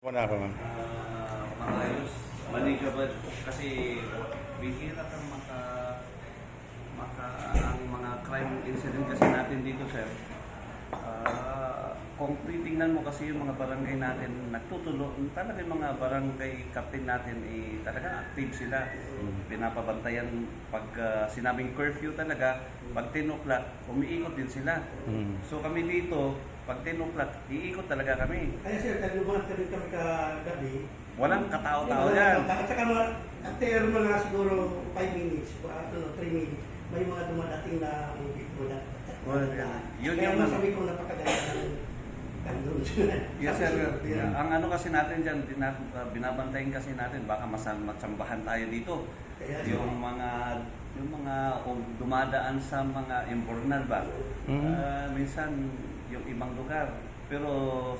Wala pa man. Maayos, manageable kasi bihira kang ang mga crime incident kasi natin dito, sir. Kung titingnan mo kasi yung mga barangay natin, nagtutulong, talaga yung mga barangay captain natin, talaga active sila. Pinapabantayan pag sinabing curfew talaga, pag 10 o'clock, umiikot din sila. So kami dito, pag 10 o'clock, iikot talaga kami. Kaya sir, naglumangat kami kagabi. Walang katao-tao yan. At saka after mga siguro 5 minutes, 3 minutes, may mga dumadating na mula. Well, yun Kaya yung masabi ko napakaganda ng kandun. Yes, sir. Ang ano kasi natin dyan, binabantayin kasi natin, baka matsambahan tayo dito. Kaya, Yung mga dumadaan sa mga imbornal ba? Minsan yung ibang lugar. Pero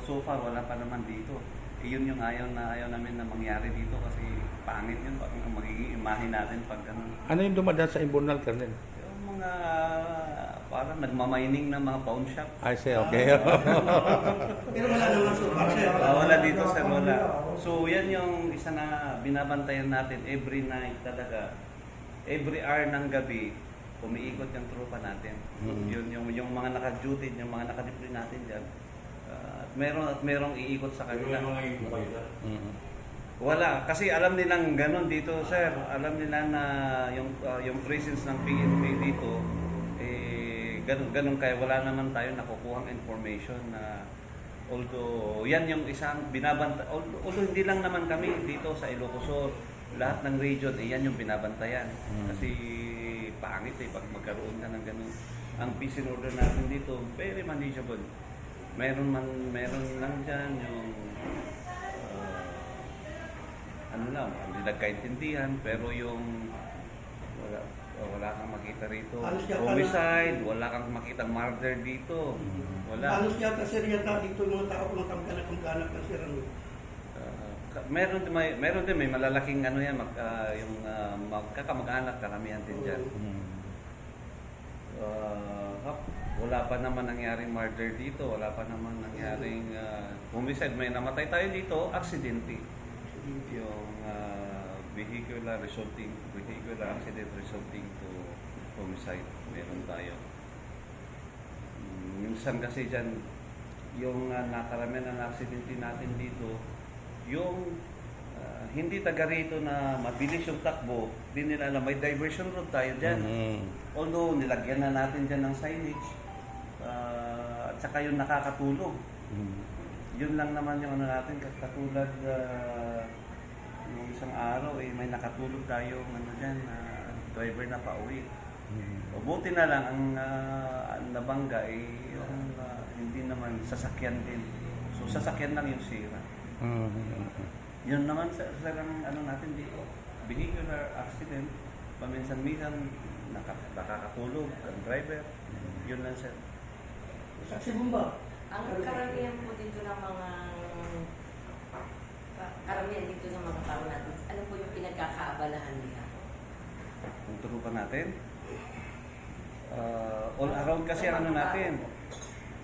so far wala pa naman dito. Yun yung ayaw namin na mangyari dito kasi pangit yun. Ang magiging imahe natin pag ano. Ano yung dumadaan sa Imburnal, Colonel? Yung mga parang nagmamining ng mga pawn shop. I say, okay. pero wala naman so far, sir. Wala dito, sir, wala. So, yan yung isa na binabantayan natin every night talaga. Every hour ng gabi, umiikot yung tropa natin. Yun yung mga naka-duty, yung mga naka-deploy natin dyan. At merong iikot sa kanila. Wala, kasi alam nilang ganun dito, sir. Alam nila na yung presence ng PNP dito, ganun kaya wala naman tayo nakukuhang information na although yan yung isang binabanta, although hindi lang naman kami dito sa Ilocos Sur, lahat ng region, yan yung binabantayan. Kasi pangit pag magkaroon ka ng ganun. Ang peace and order natin dito, very manageable. Meron lang dyan yung ano lang, hindi nagkaintindihan, pero yung wala kang makita rito. Homicide, wala kang makita murder dito. Wala. Halos yata sir yata dito yung mga tao kung kamkanak na sir. Meron din may malalaking ano yan, yung magkakamag-anak karamihan din dyan. Wala pa naman nangyaring murder dito, wala pa naman nangyaring homicide. May namatay tayo dito, aksidente. Yung vehicular accident resulting to homicide, meron tayo. Minsan kasi dyan, yung nakaramihan ng aksidente natin dito, yung hindi taga rito na mabilis yung takbo, hindi nila alam, may diversion road tayo dyan. Although nilagyan na natin dyan ng signage, at saka yung nakakatulog. Yun lang naman yung ano natin, katulad yung isang araw, may nakatulog tayo dyan, driver na pauwi. O buti na lang ang nabangga yung hindi naman sasakyan din. So sasakyan lang yung sira. Yun naman sa ano natin dito, vehicular accident, paminsan-minsan nakakatulog ang driver. Yun lang sir. Saksi bomba. Ang karamihan po dito ng mga karamihan dito ng mga tao natin, ano po yung pinagkakaabalahan nila? Kung turupan natin, all around kasi ang ano natin.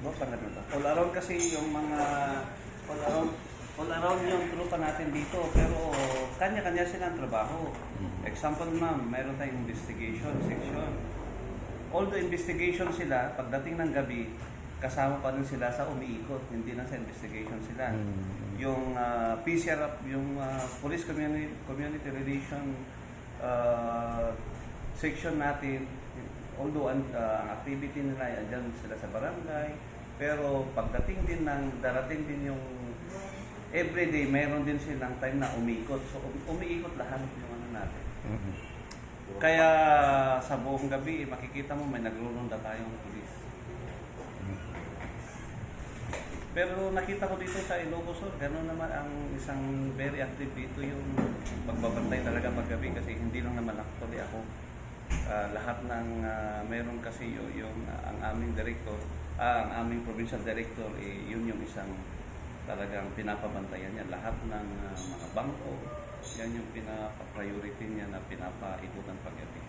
All around kasi yung mga all around yung trupa natin dito, pero kanya-kanya silang trabaho. Example ma'am, meron tayong investigation section. Although investigation sila, pagdating ng gabi, kasama pa rin sila sa umiikot, hindi na sa investigation sila. Yung PCR, yung Police Community Relation section natin, although ang activity nila, andyan sila sa barangay, pero pagdating din darating din yung everyday, mayroon din silang time na umiikot. So umiikot lahat yung ano natin. Kaya sa buong gabi, makikita mo may nagrurunda tayong pulis. Pero nakita ko dito sa Ilocos Sur, gano'n naman ang isang very active dito yung pagbabantay talaga paggabi kasi hindi lang naman actually ako. Lahat ng meron kasi yung ang aming director, ang aming provincial director, yun yung isang talagang pinapabantayan niya. Lahat ng mga bangko, yan yung pinapa-priority niya na pinapaikutan paggabi.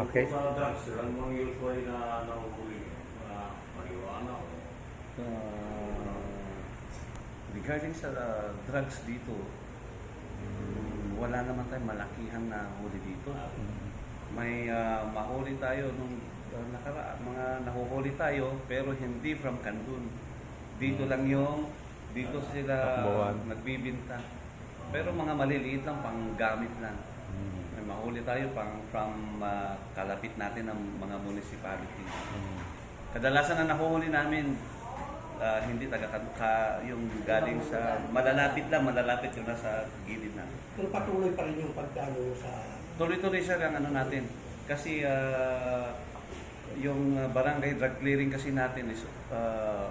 Okay. Sa drugs, ano mga usually na nakukuling? Marijuana o regarding sa drugs dito, wala naman tayong malakihan na huli dito. May mahuli tayo nung mga nahuhuli tayo pero hindi from Kandun. Dito lang dito sila Takbuhan. nagbibinta. Pero mga maliliit lang, pang gamit lang. May mahuli tayo from kalapit natin ng mga municipality. Kadalasan na nahuhuli namin, hindi yung galing sa malalapit yung nasa gilid namin. Pero patuloy pa rin yung pagkano sa... Tuloy-tuloy siya ang ano natin. Kasi yung barangay drug clearing kasi natin is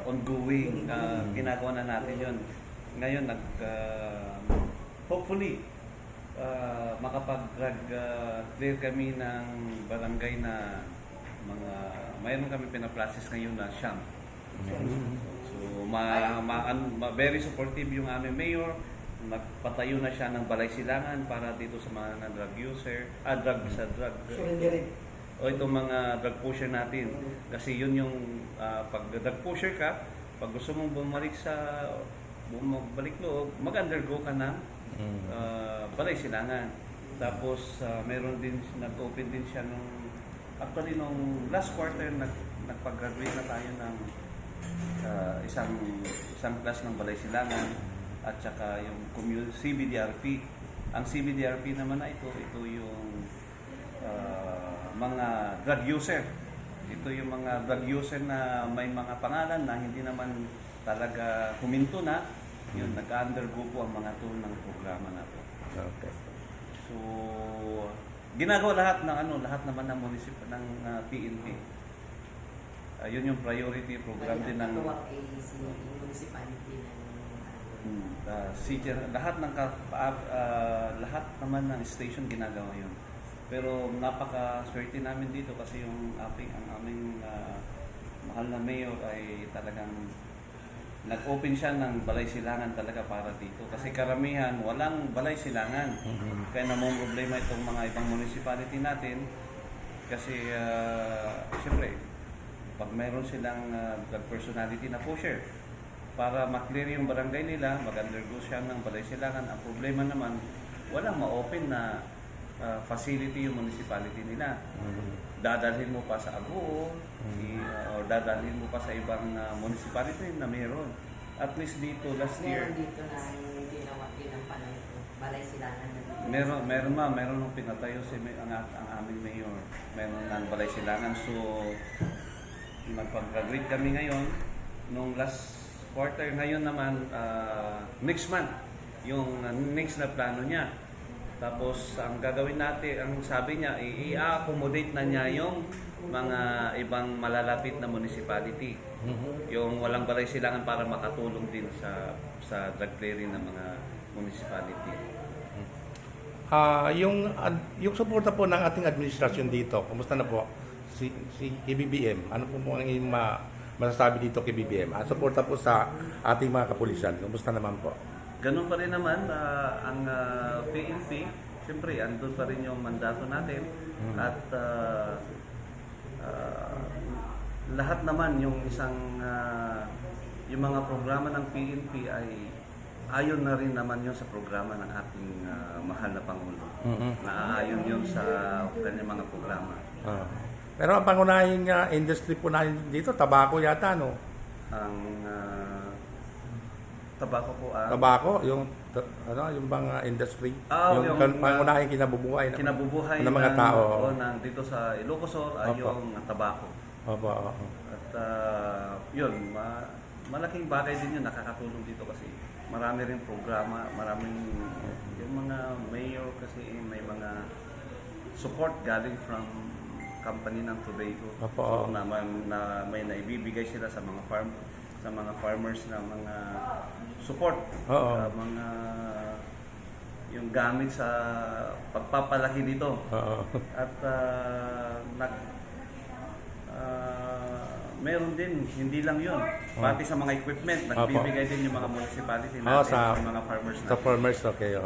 ongoing. Ginagawa na natin yun. Ngayon, hopefully, makapag-drug clear kami ng barangay na mayroon kami pinaprocess ngayon na siyam. So, very supportive yung aming mayor. Nagpatayo na siya ng balay silangan para dito sa mga drug user, drug. Surrenderin. O itong mga drug pusher natin. Kasi yun yung pag drug pusher ka, pag gusto mong bumalik loob, mag-undergo ka ng balay silangan. Tapos meron din, nag-open din siya actually nung last quarter, nagpag-graduate na tayo ng isang class ng balay silangan at saka yung CBDRP. Ang CBDRP naman na ito yung mga drug user. Ito yung mga drug user na may mga pangalan na hindi naman talaga huminto na. Yun, nag-undergo po ang mga tool ng programa na to. Okay. So, ginagawa lahat naman ng ng PNP. Yun yung priority program din ng Tuwag ay si municipality ng city. Lahat naman ng station ginagawa yun. Pero napaka-swerte namin dito kasi ang aming mahal na mayor ay talagang nag-open siya ng balay silangan talaga para dito. Kasi karamihan, walang balay silangan. Kaya namang problema itong mga ibang municipality natin. Kasi, siyempre, pag mayroon silang drug personality na pusher, para maklear yung barangay nila, mag-undergo siya ng balay silangan. Ang problema naman, walang ma-open na facility yung municipality nila. Dadalhin mo pa sa Aguo, or dadalhin mo pa sa ibang municipality na meron. At least dito, last year, meron dito na ginawa din ang balay silangan na dito. meron nung pinatayo ang aming mayor. Meron ng balay silangan. So, magpag-graduate kami ngayon, nung last quarter, ngayon naman, next month, yung next na plano niya. Tapos, ang gagawin natin, ang sabi niya, i-accommodate na niya yung mga ibang malalapit na municipality. Yung walang balay silangan para makatulong din sa drug clearing ng mga municipality. Yung suporta po ng ating administrasyon dito, kumusta na po? Si KBBM, ano po ang inyong masasabi dito kay BBM? Suporta po sa ating mga kapulisan, kumusta naman po? Ganun pa rin naman ang PNP, siyempre andun pa rin yung mandato natin at lahat naman yung yung mga programa ng PNP ay ayon na rin naman yun sa programa ng ating mahal na Pangulo. Naaayon yun sa kanyang mga programa. Pero ang pangunahing industry po natin dito, tabako yata, no? Ang tabako po Tabako, yung bang industry, yung pangunahing kinabubuhay ng mga tao. Dito sa Ilocos Sur ay yung tabako. Opo. At yun, malaking bagay din yun, nakakatulong dito kasi marami rin programa, yung mga mayor kasi may mga support galing from company ng tobacco. Opo. So, may naibibigay sila sa mga farmers na mga support. Mga yung gamit sa pagpapalaki nito. At meron din, hindi lang yun. Pati sa mga equipment, nagbibigay din yung mga municipality natin, sa mga farmers natin. Sa farmers, okay.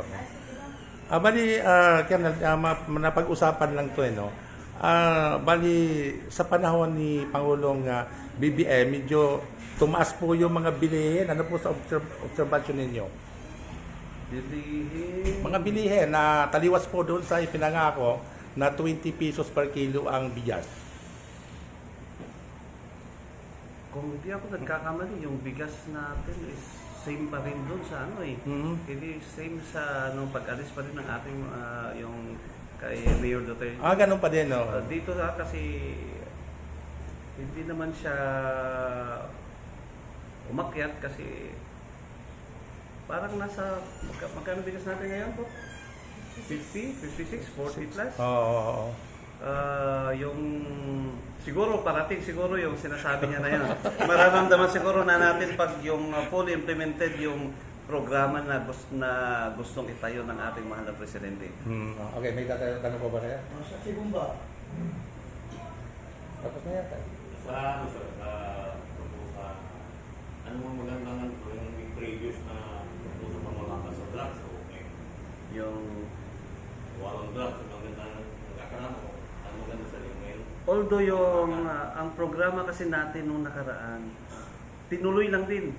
Bali, Colonel, napag-usapan lang to, no? Bali, sa panahon ni Pangulong BBM, medyo tumaas po yung mga bilihin. Ano po sa observation ninyo? Bilihin. Mga bilihin na taliwas po doon sa ipinangako na 20 pesos per kilo ang bigas. Kung hindi ako nagkakamali, yung bigas natin is same pa rin doon sa ano eh. Hindi same sa pag-alis pa rin ng ating yung kay Mayor Duterte. Ganun pa din, no? Dito kasi hindi naman siya umakyat kasi parang nasa magkano bigas natin ngayon po? 50, 56, 40 plus. Oo. Yung siguro parating siguro yung sinasabi niya na yan. Mararamdaman siguro na natin pag yung fully implemented yung programa na gustong itayo ng ating mahal na presidente. Okay, may tanong po ba kayo? Sa Sibumba, Tapos na yata. Sa ano mo magandang yung previous na uso pa mga sa drugs o okay. Yung Walang drugs, magandang nagkakaroon mo. Ang maganda sa iyo ngayon. although yung ang programa kasi natin nung nakaraan, tinuloy lang din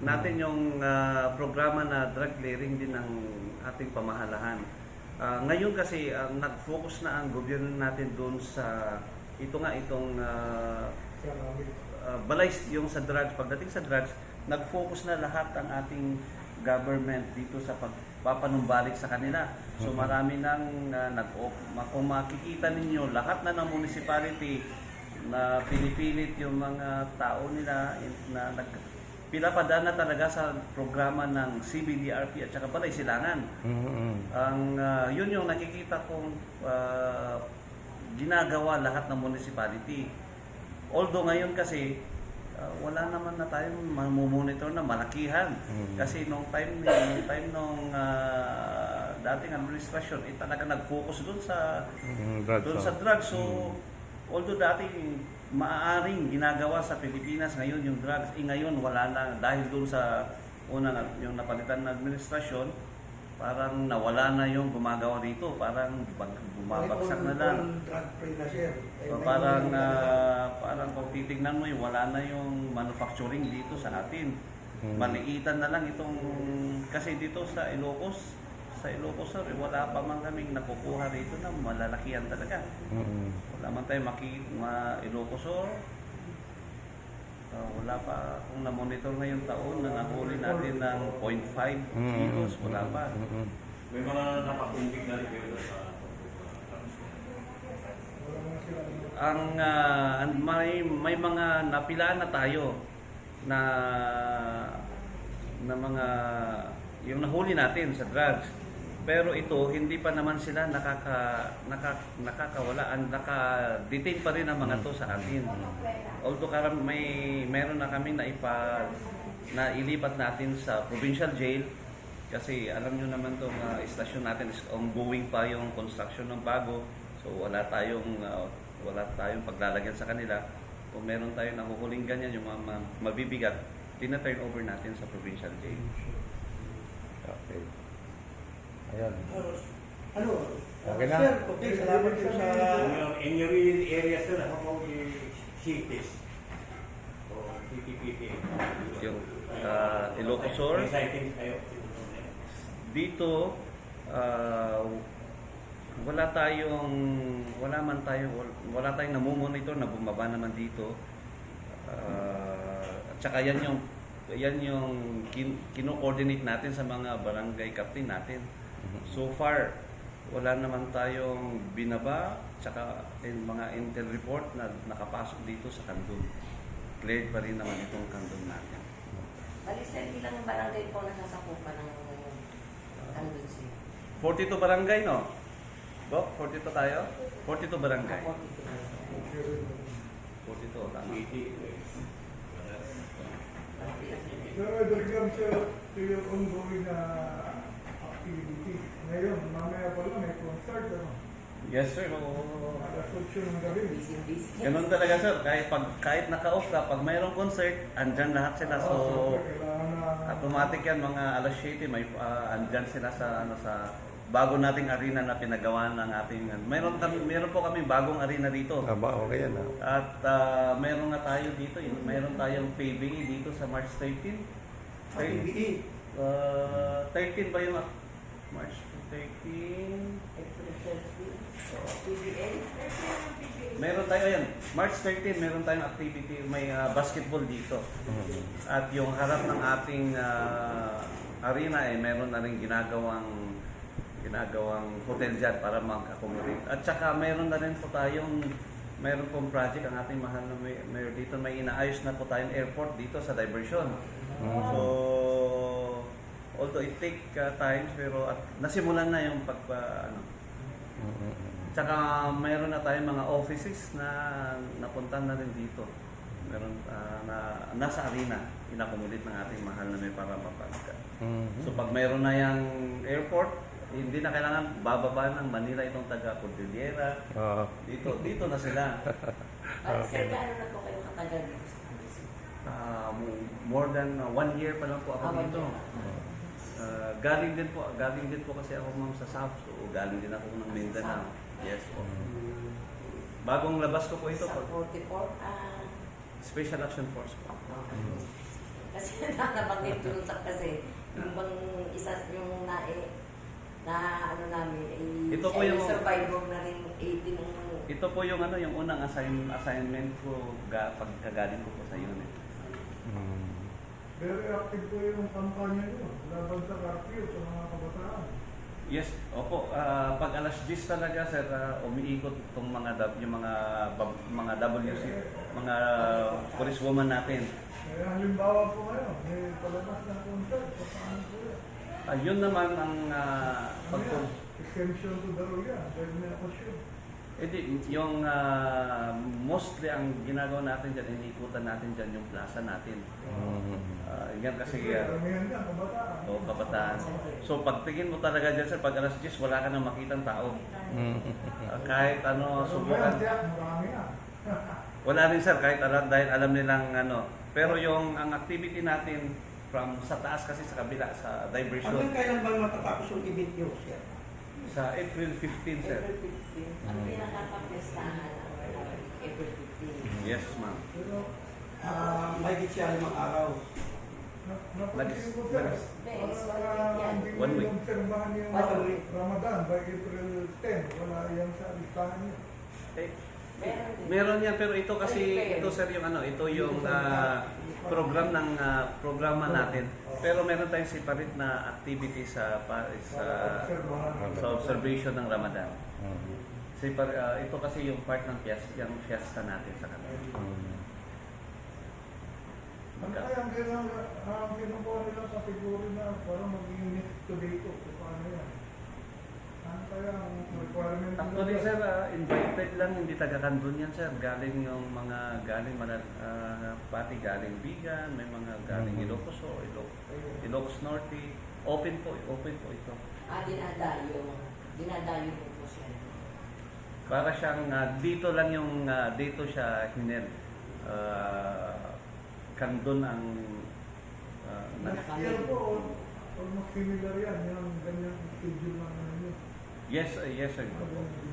natin yung programa na drug clearing din ng ating pamahalahan. Ngayon kasi nag-focus na ang gobyerno natin doon sa itong balay yung sa drugs. Pagdating sa drugs, nag-focus na lahat ang ating government dito sa pagpapanumbalik sa kanila. So marami nang kung makikita ninyo, lahat na ng municipality na pinipilit yung mga tao nila na pinapadaan na talaga sa programa ng CBDRP at saka Balay Silangan. Ang yun yung nakikita kong ginagawa lahat ng municipality. Although ngayon kasi wala naman na tayong mamomonitor na malakihan. Kasi nung time nung dating administrasyon, talaga nag-focus doon sa drugs. So although dating maaaring ginagawa sa Pilipinas ngayon yung drugs, ngayon wala na dahil doon sa yung napalitan na administrasyon, parang nawala na yung gumagawa dito, parang bumabagsak na lang. drug-free na siya. Parang kung titignan mo, wala na yung manufacturing dito sa atin. Maliitan na lang itong, kasi dito sa Ilocos sir, wala pa man kaming nakukuha rito na malalakihan talaga. Wala man tayo Ilocos sir. Wala pa kung na-monitor ngayong taon na nahuli natin ng 0.5 kilos, wala pa. May mga napakumbig na rin kayo sa May mga napilaan na tayo na mga yung nahuli natin sa drugs. Pero ito, hindi pa naman sila nakakawala, naka-detain pa rin ang mga to sa atin. Although meron na kami na ilipat natin sa provincial jail kasi alam nyo naman itong istasyon natin is ongoing pa yung construction ng bago. So wala tayong paglalagyan sa kanila. Kung meron tayong nakukuling ganyan, yung mga mabibigat, tina-turn over natin sa provincial jail. Okay. Ayun. Okay na. Sir, okay, salamat po sa... in your area sir, how about the cities? O PPPT? Yung Ilocos Sur, May sightings kayo? dito wala tayong namomonitor na bumaba naman dito. At saka yan yung kino-coordinate natin sa mga barangay captain natin. So far, wala naman tayong binaba, tsaka mga intel report na nakapasok dito sa Kandun. Cleared pa rin naman itong Kandun natin. Bali sir, ilang barangay po nasasakupan ng Kandun sir? 42 barangay, no? Dok, 42 tayo? 42 barangay. 42, tama. Pero with regards to your ongoing activity, ngayon, mamaya pala may concert, ano? Yes, sir. Oo. Alas 8 ng gabi. Busy. Ganun talaga, sir. Kahit naka-off ka, pag mayroong concert, andyan lahat sila. So, Kailangan na... automatic yan, mga alas 7, andyan sila sa bago nating arena na pinagawa ng ating meron po kami bagong arena dito. Aba, okay yan. At meron nga tayo dito, meron tayong PBE dito sa March 13. PBE. 13 ba yung March 13? April 30, PBA. Meron tayo yan. March 13, meron tayong activity, may basketball dito. At yung harap ng ating arena meron na rin ginagawang hotel dyan para mag-accommodate. At saka meron na rin po meron pong project ang ating mahal na mayor dito. May inaayos na po tayong airport dito sa diversion. So, although it take time, pero nasimulan na yung Tsaka mayroon na tayong mga offices na napuntan na rin dito. Meron na nasa arena, inakomodate ng ating mahal na may para mapagka. So pag mayroon na yung airport, hindi na kailangan bababa ng Manila itong taga Cordillera. Dito na sila. Sir, gaano na po kayo katagal dito sa Quezon? More than 1 year pa lang po ako dito. Galing din po kasi ako ma'am sa South. So galing din ako ng Mindanao. Yes po. Bagong labas ko po ito Sa po. 44, Special Action Force po. kasi nabanggit doon sa kasi yung bang isa yung na ano namin Ito po yung- survivor na rin 18 Ito po yung yung unang assignment ko pagkagaling ko po sa unit. Very active po yung kampanya nyo laban sa curfew sa mga kabataan. Yes, opo. Pag alas 10 talaga sir, umiikot itong yung mga WC, mga policewoman natin. Kaya halimbawa po kayo, may palabas na concert, paano po yan? Yun naman ang Ano yan? Exemption to the rule yan, pwede na ako sure. yung mostly ang ginagawa natin dyan, iniikutan natin dyan yung plaza natin. Yan kasi Karamihan yan, kabataan. kabataan. So pagtingin mo talaga dyan sir, pag alas 10 wala ka nang makitang tao. Kahit Pero subukan. ngayon, tiyak, marami yan. Wala rin sir, kahit dahil alam nilang Pero ang activity natin from sa taas kasi sa kabila, sa diversion, Hanggang kailan ba matatapos yung event nyo, sir? sa April 15 sir. April 15 ang pinakapagpestahan ang April 15. Yes ma'am. Pero, Mahigit siya 5 araw. napansin ko sir, parang hindi One mo week. obserbahan yung One week. Ramadan by April 10. Wala yan sa listahan niyo. Meron yan, pero ito kasi, ito sir yung ito yung programa natin. Pero meron tayong separate na activity sa Obserbahan. observation ng Ramadan. Ito kasi yung part ng fiesta natin sa kanila. Ano kaya ang kinukuha nila kategori na para maging next to date ko? Paano yan? Ano kaya ang requirement nila? Actually sir, invited lang, hindi taga-Kandun yan sir. Galing pati galing Bigan, may mga galing Ilocos Ilocos Norte. Open po ito. Dinadayo po po siya. Para siyang dito lang yung dito siya hinel. Kandun ang Next year po, almost similar yan. Yung ganyang schedule ng ano nyo. yes sir.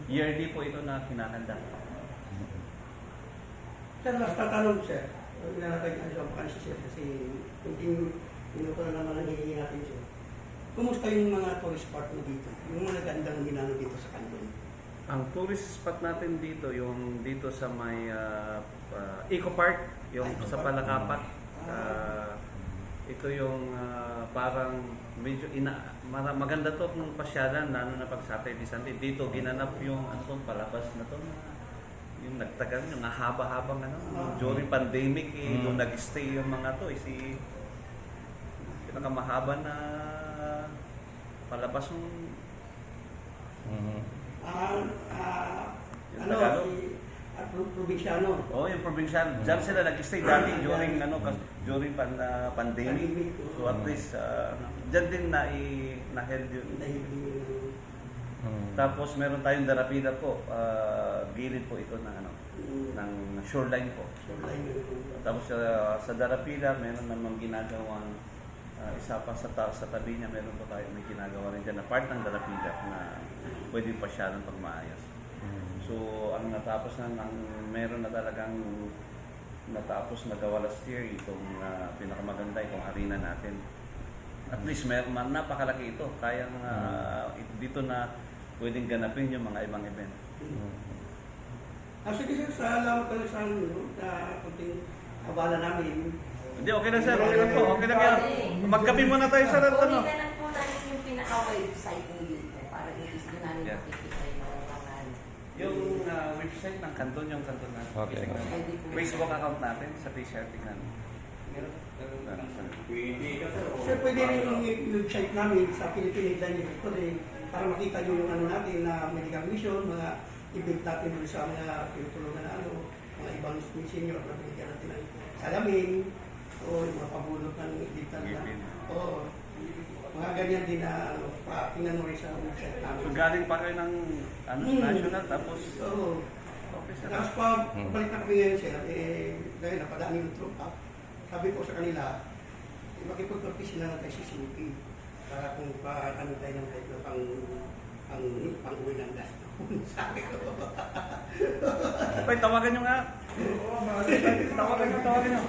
Yearly po ito na kinahanda. Sir, last na tanong, sir. Hindi na natin ang job si sir kasi hindi ko na naman ang hihingi natin, sir. Kumusta yung mga tourist spot mo dito? Yung mga gandang ginano dito sa Kandun? Ang tourist spot natin dito, yung dito sa may Eco Park, yung sa Palakapat. Ito yung parang medyo maganda to kung pasyalan, lalo na pag Saturday, Sunday. Dito ginanap yung palabas na to. Yung nagtagal, yung haba-habang during pandemic, doon nag-stay yung mga to. Pinakamahaba na palabas yung Ano, Tagalog. probinsyano. yung provincial. Diyan sila nag-stay dati during pandemic. So at least diyan din na-held yun. Tapos meron tayong Darapida po, gilid po ito ng shoreline po. Tapos sa Darapida meron namang ginagawang isa pa sa tabi niya, meron po tayo may ginagawa rin dyan na part ng Dalapigat na pwede pa siya ng pagmaayos. So, ang natapos meron na talagang natapos na gawa last year, itong pinakamaganda, itong arena natin. At least, napakalaki ito. Kaya dito na pwedeng ganapin yung mga ibang event. Sige sir, salamat talaga sa kunting abala namin. Hindi, okay lang sir. Okay lang po. Okay lang yan. Magkape muna tayo sir. Kunin na lang po natin yung pinaka-website mo dito para i-list na namin Yeah. makikita yung mga Yung website ng kanton, yung kanton natin. Okay. pwede po. Facebook account natin sa t-shirt. Tingnan. Pwede ka sir. Sir, pwede rin yung website namin sa Philippine Headline Directory para makita nyo yung ano natin na medical mission, mga event natin doon sa mga tinutulungan na mga ibang senior na binigyan natin ng salamin, o yung mga pabulot ng edital na. Ngipin. Oo. Mga ganyan din na tingnan mo rin sa website namin. So galing pa kayo ng national tapos Oo. okay sir. Tapos pag balik na kami ngayon sir, dahil napadami ng tropa, sabi ko sa kanila, makipag-compete sila na tayo sa CCP para kung paano tayo ng kahit na pang-uwi ng gas. Sabi ko. Ay, tawagan nyo nga. Oo, maaari tayo. Tawagan nyo.